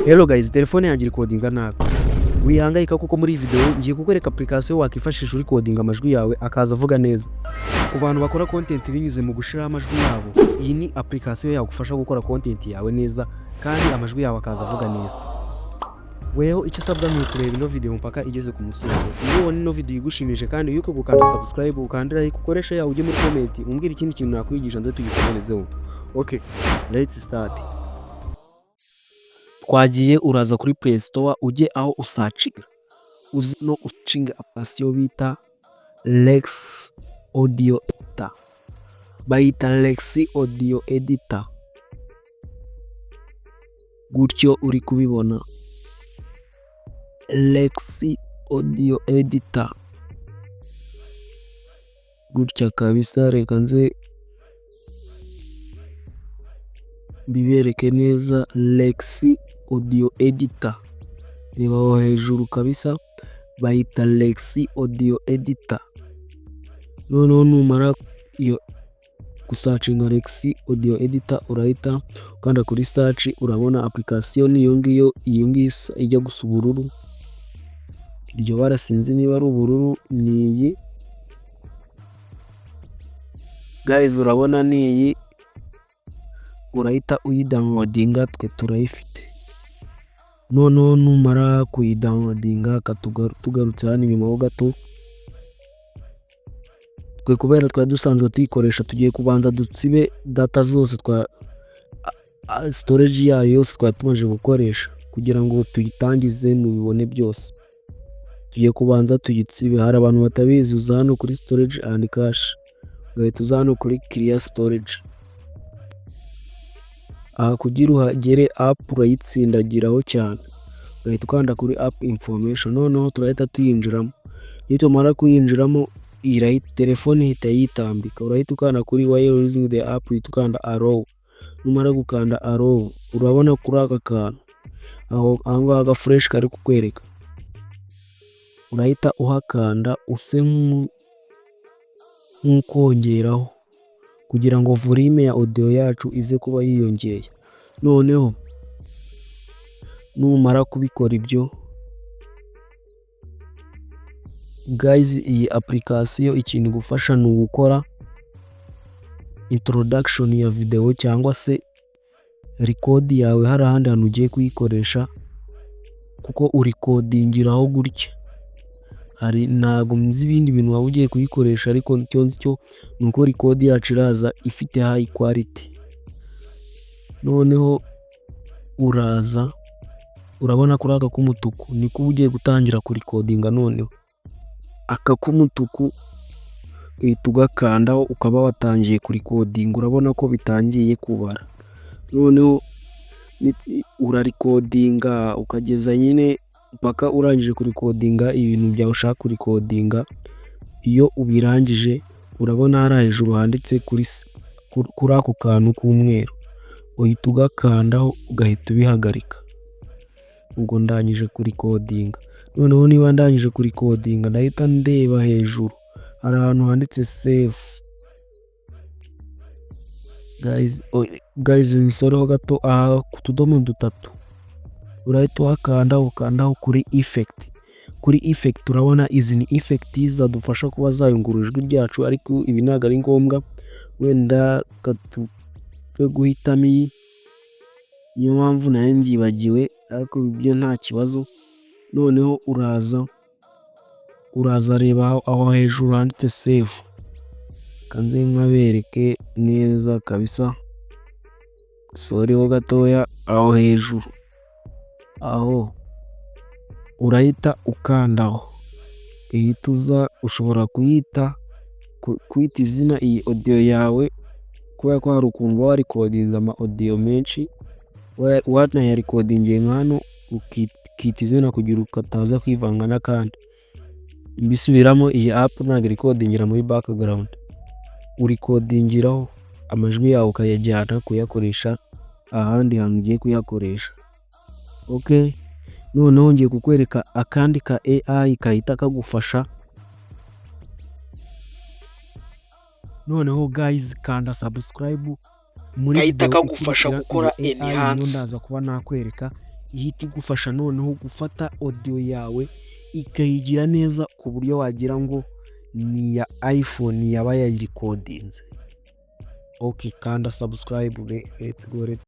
Hello guys, telefone yanjye recordinga nabi. Wihangayika kuko muri video ngiye kukwereka application wakifashisha uri codinga amajwi yawe akaza avuga neza. Ku bantu bakora content binyuze mu gushira amajwi yabo, iyi ni application yagufasha gukora content yawe neza kandi amajwi yawe akaza avuga neza. Weho icyo sabwa ni kureba ino video mpaka igeze ku musozo. Iyo wone ino video igushimije kandi yuko gukanda subscribe ukandira ikoresha yawe ujye muri comment umbwira ikindi kintu nakwigisha nze tugikomerezeho. Okay, let's start. Twagiye uraza kuri Play Store ujye aho usacinga uzi no ucinga application bita Lex Audio Editor, bayita Lex Audio Editor, gutyo uri kubibona Lex Audio Editor gutya kabisa. Reka nze bibereke neza Lex Audio Editor, reba aho hejuru kabisa bayita Lex Audio Editor. Noneho numara iyo gusacinga Lex Audio Editor urahita ukanda kuri search, urabona application iyo ngiyo ijya gusa ubururu, iryo bara sinzi niba ari ubururu, ni iyi guys, urabona ni iyi, urahita uyidownloadinga, twe turayifite. Noneho numara kuyidownloadinga tugarutse hano inyuma ho gato, twe kubera twa dusanzwe tuyikoresha tugiye kubanza dutsibe data zose twa storage yayo yose twatumaje gukoresha kugira ngo tuyitangize mubibone byose. Tugiye kubanza tuyitsibe. Hari abantu batabizi, uza hano kuri storage and cache, ugahita uza hano kuri clear storage. Aha kugira uhagere app urayitsindagiraho cyane, ugahita ukanda kuri app information. Noneho turahita tuyinjiramo. Iyo tumara kuyinjiramo telefone ihita yitambika, urahita ukanda kuri while using the app, uhita ukanda allow. Numara gukanda allow urabona kuri aka kantu aho aga fresh kari kukwereka, urahita uhakanda use nk'ukongeraho kugira ngo volume ya audio yacu ize kuba yiyongeye. Noneho numara kubikora ibyo guys, iyi application ikintu gufasha ni gukora introduction ya video cyangwa se record yawe hari ahandi hantu ugiye kuyikoresha, kuko urecordingiraho gutya. Hari ntago mzi ibindi bintu waba ugiye kuyikoresha, ariko cyo nuko record yacu iraza ifite high quality. Noneho uraza urabona kuri aka k'umutuku niko ugiye gutangira ku recordinga. Noneho aka k'umutuku tugakandaho ukaba watangiye ku recording, urabona ko bitangiye kubara. Noneho urarecordinga ukageza nyine mpaka urangije ku recordinga ibintu byawe ushaka ku recordinga. Iyo ubirangije urabona hari hejuru handitse kuri ako kantu k'umweru, uhita ugakandaho ugahita ubihagarika. Ubwo ndangije ku recordinga. Noneho niba ndangije ku recordinga ndahita ndeba hejuru hari ahantu handitse save. Guys nisoreho gato ku tudomo dutatu, urahita ukandaho kuri effect. Kuri effect urabona izi ni effect zadufasha kuba zayungurura ijwi ryacu, ariko ibi ntago ari ngombwa, wenda twe guhitamo iyi, niyo mpamvu nayo mbyibagiwe, ariko ibyo nta kibazo. Noneho uraza reba aho hejuru handitse save, kanze nkabereke neza kabisa. Soreho gatoya aho hejuru, aho urahita ukandaho, ihita uza ushobora kuyita izina iyi audio yawe, kubera ko hari ukuntu wa recording ama audio menshi ya recording nkano ukita izina kugira ukataza kwivanga n'akandi. Mbisubiramo, iyi app ntago recordingira muri background, urecordingiraho amajwi yawe ukayajyana kuyakoresha ahandi hantu ugiye kuyakoresha. Okay, noneho ngiye kukwereka akandi ka AI kahita kagufasha. Noneho guys, kanda subscribe muri kahita kagufasha gukora enhance. Ndaza kuba nakwereka ihita igufasha noneho gufata audio yawe ikayigira neza ku buryo wagira ngo ni ya iPhone yaba yayirikodinze. Okay, kanda subscribe, let's go.